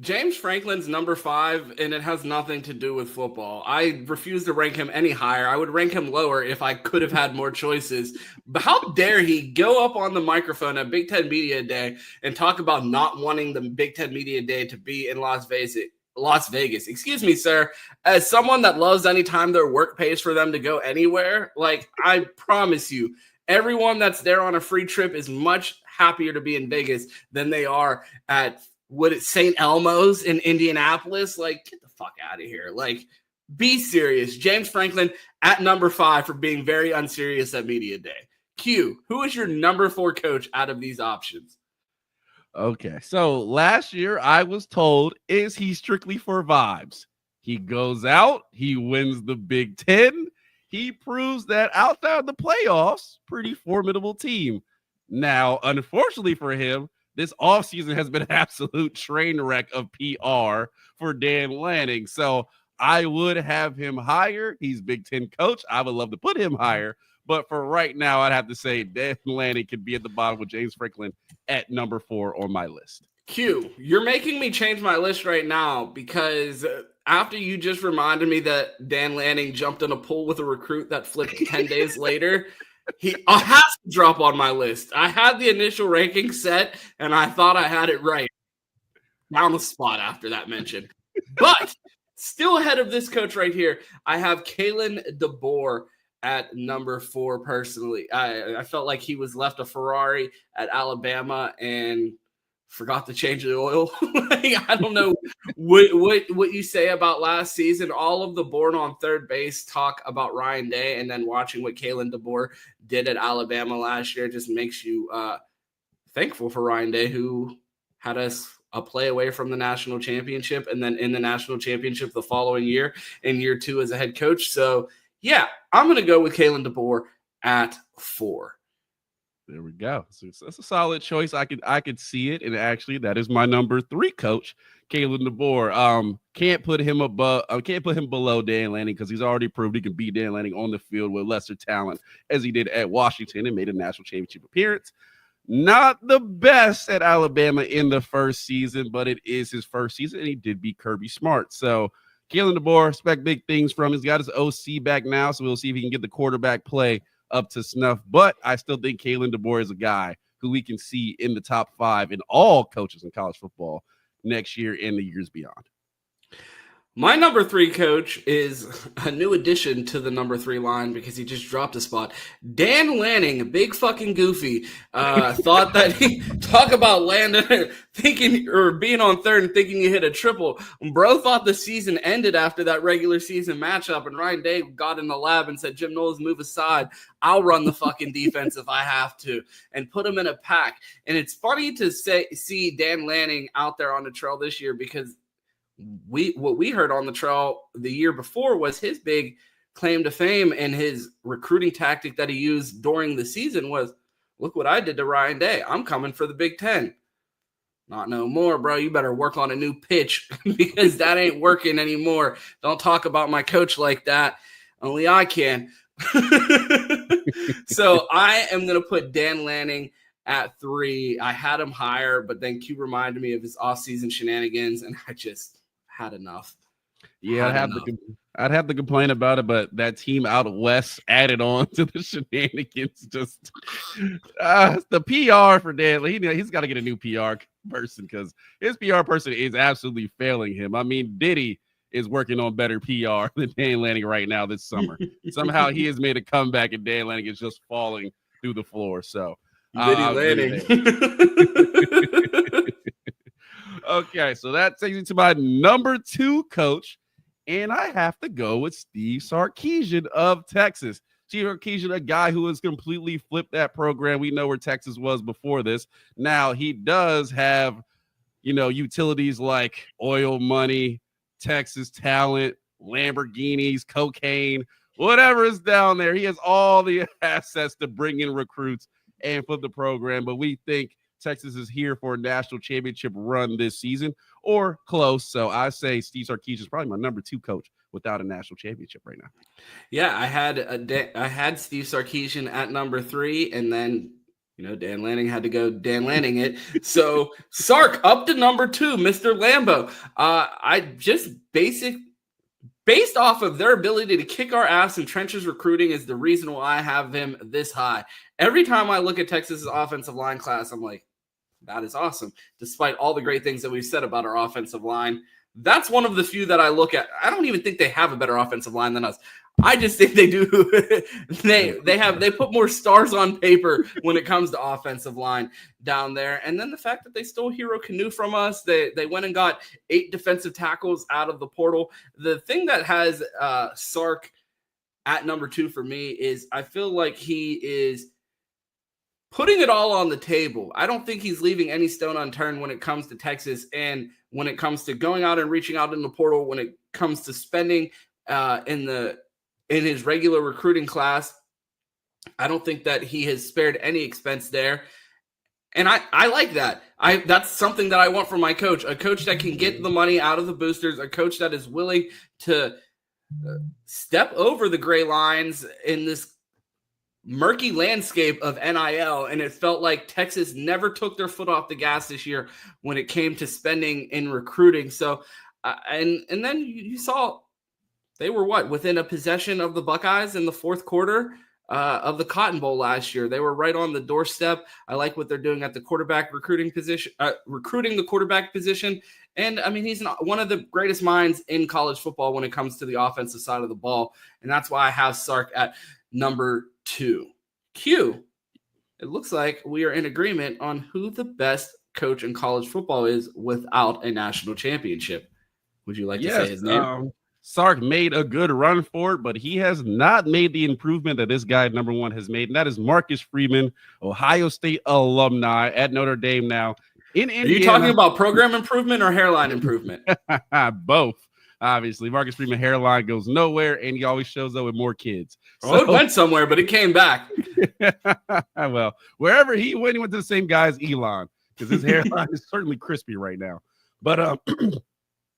James Franklin's number 5, and it has nothing to do with football. I refuse to rank him any higher. I would rank him lower if I could have had more choices. But how dare he go up on the microphone at Big Ten Media Day and talk about not wanting the Big Ten Media Day to be in Las Vegas. Excuse me, sir. As someone that loves anytime their work pays for them to go anywhere, like, I promise you, everyone that's there on a free trip is much happier to be in Vegas than they are at St. Elmo's in Indianapolis. Like, get the fuck out of here. Like, be serious. James Franklin at number 5 for being very unserious at Media Day. Q, who is your number 4 coach out of these options? Okay, so last year I was told, is he strictly for vibes? He goes out, he wins the Big Ten, he proves that outside the playoffs, pretty formidable team. Now, unfortunately for him, this offseason has been an absolute train wreck of PR for Dan Lanning. So I would have him higher. He's Big Ten coach. I would love to put him higher. But for right now, I'd have to say Dan Lanning could be at the bottom with James Franklin at number 4 on my list. Q, you're making me change my list right now because after you just reminded me that Dan Lanning jumped in a pool with a recruit that flipped 10 days later, he has to drop on my list. I had the initial ranking set, and I thought I had it right. Down the spot after that mention. But still ahead of this coach right here, I have Kalen DeBoer at number 4 personally. I felt like he was left a Ferrari at Alabama and forgot to change the oil. I don't know what you say about last season. All of the born on third base talk about Ryan Day, and then watching what Kalen DeBoer did at Alabama last year just makes you thankful for Ryan Day, who had us a play away from the national championship and then in the national championship the following year in year 2 as a head coach. So yeah, I'm going to go with Kalen DeBoer at 4. There we go. So that's a solid choice. I could see it, and actually, that is my number 3 coach, Kalen DeBoer. Can't put him below Dan Lanning because he's already proved he can beat Dan Lanning on the field with lesser talent, as he did at Washington and made a national championship appearance. Not the best at Alabama in the first season, but it is his first season, and he did beat Kirby Smart. So Kalen DeBoer, expect big things from him. He's got his OC back now, so we'll see if he can get the quarterback play up to snuff. But I still think Kalen DeBoer is a guy who we can see in the top 5 in all coaches in college football next year and the years beyond. My number 3 coach is a new addition to the number 3 line because he just dropped a spot. Dan Lanning, a big fucking goofy, thought that he talk about landing, thinking or being on third and thinking he hit a triple. Bro thought the season ended after that regular season matchup, and Ryan Day got in the lab and said, "Jim Knowles, move aside. I'll run the fucking defense if I have to," and put him in a pack. And it's funny to see Dan Lanning out there on the trail this year because what we heard on the trail the year before was his big claim to fame, and his recruiting tactic that he used during the season was, "Look what I did to Ryan Day. I'm coming for the Big Ten." Not no more, bro. You better work on a new pitch because that ain't working anymore. Don't talk about my coach like that. Only I can. So I am going to put Dan Lanning at 3. I had him higher, but then Q reminded me of his offseason shenanigans, and I just had enough. Yeah, I'd have to complain about it, but that team out west added on to the shenanigans. Just the PR for Dan. He's got to get a new PR person because his PR person is absolutely failing him. I mean, Diddy is working on better PR than Dan Lanning right now this summer. Somehow he has made a comeback, and Dan Lanning is just falling through the floor. So Diddy Lanning. Okay, so that takes me to my number 2 coach, and I have to go with Steve Sarkisian of Texas. Steve Sarkisian, a guy who has completely flipped that program. We know where Texas was before this. Now, he does have, utilities like oil money, Texas talent, Lamborghinis, cocaine, whatever is down there. He has all the assets to bring in recruits and flip the program, but we think Texas is here for a national championship run this season or close. So I say Steve Sarkisian is probably my number 2 coach without a national championship right now. Yeah, I had Steve Sarkisian at number 3, and then Dan Lanning had to go Dan Lanning it. So Sark up to number 2, Mr. Lambo. Based off of their ability to kick our ass in trenches recruiting is the reason why I have him this high. Every time I look at Texas's offensive line class, I'm like, that is awesome. Despite all the great things that we've said about our offensive line, that's one of the few that I look at. I don't even think they have a better offensive line than us. I just think they do. They put more stars on paper when it comes to offensive line down there. And then the fact that they stole Hero Canoe from us, they went and got 8 defensive tackles out of the portal. The thing that has Sark at number 2 for me is I feel like he is putting it all on the table. I don't think he's leaving any stone unturned when it comes to Texas, and when it comes to going out and reaching out in the portal, when it comes to spending in his regular recruiting class. I don't think that he has spared any expense there. And I like that. That's something that I want from my coach, a coach that can get the money out of the boosters, a coach that is willing to step over the gray lines in this murky landscape of NIL. And it felt like Texas never took their foot off the gas this year when it came to spending in recruiting. So, and then you saw they were within a possession of the Buckeyes in the fourth quarter of the Cotton Bowl last year. They were right on the doorstep. I like what they're doing at the quarterback recruiting position, recruiting the quarterback position. And I mean, he's one of the greatest minds in college football when it comes to the offensive side of the ball. And that's why I have Sark at number 2. Q, it looks like we are in agreement on who the best coach in college football is without a national championship. Would you like to say his name? Sark made a good run for it, but he has not made the improvement that this guy, number 1, has made, and that is Marcus Freeman, Ohio State alumni at Notre Dame now. In Indiana. Are you talking about program improvement or hairline improvement? Both, obviously. Marcus Freeman hairline goes nowhere, and he always shows up with more kids. So, it went somewhere, but it came back. Well, wherever he went to the same guy as Elon, because his hairline is certainly crispy right now. But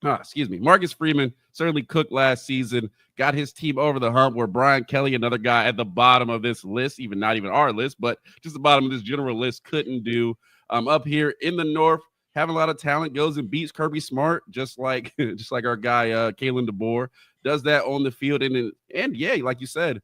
Marcus Freeman certainly cooked last season, got his team over the hump, where Brian Kelly, another guy at the bottom of this list, not even our list, but just the bottom of this general list, couldn't do. Up here in the North, having a lot of talent, goes and beats Kirby Smart, just like our guy Kalen DeBoer, does that on the field. And yeah, like you said,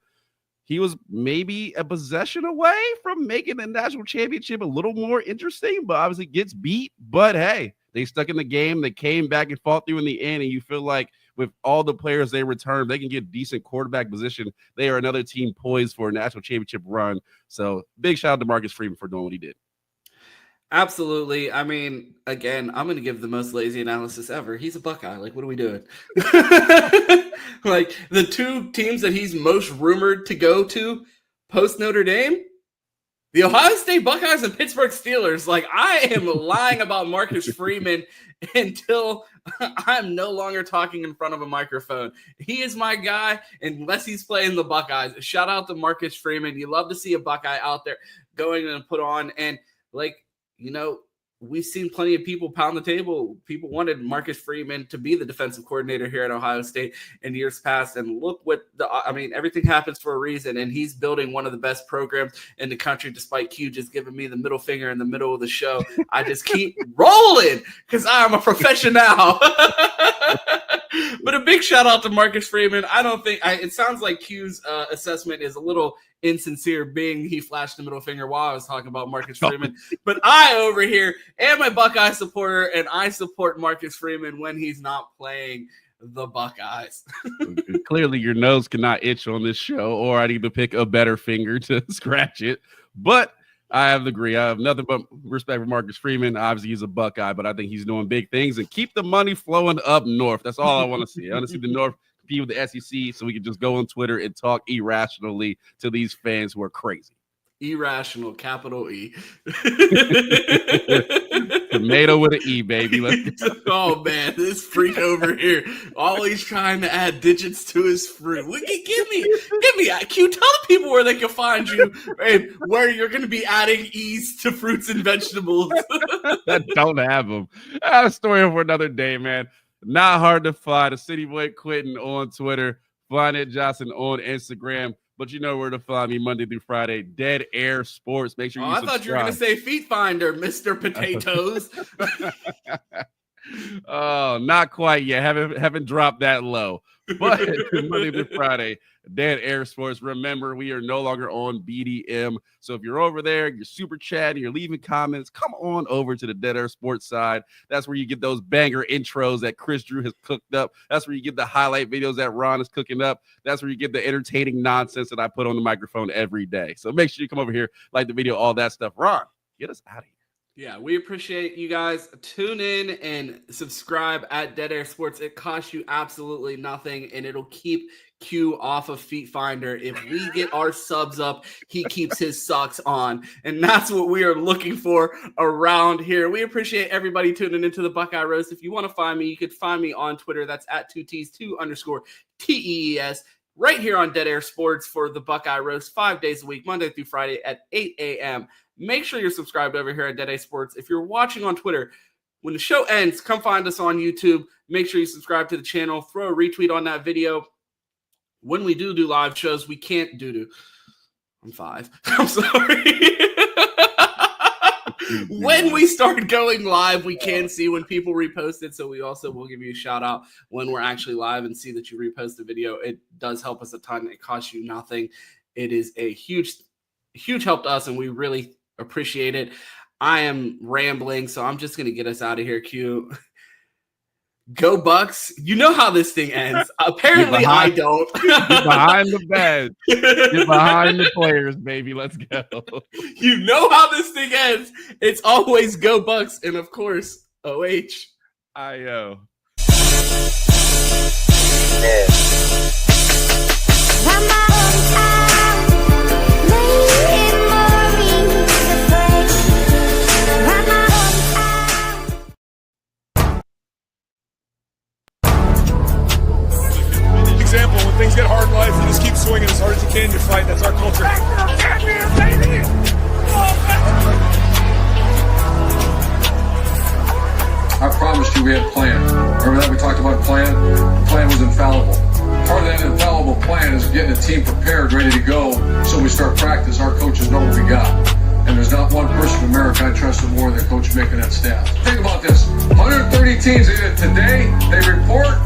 he was maybe a possession away from making the national championship a little more interesting, but obviously gets beat. But hey, they stuck in the game. They came back and fought through in the end, and you feel like with all the players they returned, they can get decent quarterback position. They are another team poised for a national championship run. So big shout out to Marcus Freeman for doing what he did. Absolutely. I mean, again, I'm going to give the most lazy analysis ever. He's a Buckeye. Like, what are we doing? Like, the two teams that he's most rumored to go to post Notre Dame, the Ohio State Buckeyes and Pittsburgh Steelers. Like, I am lying about Marcus Freeman until I'm no longer talking in front of a microphone. He is my guy unless he's playing the Buckeyes. Shout out to Marcus Freeman. You love to see a Buckeye out there going and put on. And, like, you know, we've seen plenty of people pound the table. People wanted Marcus Freeman to be the defensive coordinator here at Ohio State in years past. And look everything happens for a reason. And he's building one of the best programs in the country, despite Q just giving me the middle finger in the middle of the show. I just keep rolling because I'm a professional. But a big shout out to Marcus Freeman. It sounds like Q's assessment is a little insincere, being he flashed the middle finger while I was talking about Marcus Freeman. But I over here am a Buckeye supporter, and I support Marcus Freeman when he's not playing the Buckeyes. Clearly your nose cannot itch on this show, or I need to pick a better finger to scratch it. But I have to agree. I have nothing but respect for Marcus Freeman. Obviously, he's a Buckeye, but I think he's doing big things, and keep the money flowing up north. That's all I want to see. I want to see the North compete with the SEC so we can just go on Twitter and talk irrationally to these fans who are crazy. Irrational, capital E. Tomato with an E, baby. Oh, man, this freak over here always trying to add digits to his fruit. Give me Q. Tell the people where they can find you and where you're going to be adding E's to fruits and vegetables. That don't have them. A story for another day, man. Not hard to find. A City Boy Quentin on Twitter. Flyknit Johnson on Instagram. But you know where to find me Monday through Friday. Dead Air Sports. Make sure you subscribe. I thought you were going to say Feet Finder, Mr. Potatoes. Oh, not quite yet. Haven't dropped that low. But Monday through Friday, Dead Air Sports. Remember, we are no longer on BDM. So if you're over there, you're super chatting, you're leaving comments, come on over to the Dead Air Sports side. That's where you get those banger intros that Chris Drew has cooked up. That's where you get the highlight videos that Ron is cooking up. That's where you get the entertaining nonsense that I put on the microphone every day. So make sure you come over here, like the video, all that stuff. Ron, get us out of here. Yeah, we appreciate you guys. Tune in and subscribe at Dead Air Sports. It costs you absolutely nothing, and it'll keep Q off of Feet Finder. If we get our subs up, he keeps his socks on, and that's what we are looking for around here. We appreciate everybody tuning into the Buckeye Roast. If you want to find me, you could find me on Twitter. That's at 2Ts2_TEES. Right here on Dead Air Sports for the Buckeye Roast 5 days a week, Monday through Friday at 8 a.m. Make sure you're subscribed over here at Dead Air Sports. If you're watching on Twitter, when the show ends, come find us on YouTube. Make sure you subscribe to the channel. Throw a retweet on that video. When we do live shows, we can't do. I'm 5. I'm sorry. When we start going live, we can see when people repost it. So we also will give you a shout out when we're actually live and see that you repost the video. It does help us a ton. It costs you nothing. It is a huge help to us, and we really appreciate it. I am rambling, so I'm just going to get us out of here, Q. Go Bucks. You know how this thing ends. Apparently, I don't. Get behind the bench. Get behind the players, baby. Let's go. You know how this thing ends. It's always Go Bucks, and of course, OH. I-O. Example, when things get hard in life, you just keep swinging as hard as you can. You fight. That's our culture. I promised you we had a plan. Remember that we talked about a plan? The plan was infallible. Part of that infallible plan is getting a team prepared, ready to go, so we start practice. Our coaches know what we got. And there's not one person in America I trusted more than Coach Mick and that staff. Think about this. 130 teams in it today, they report,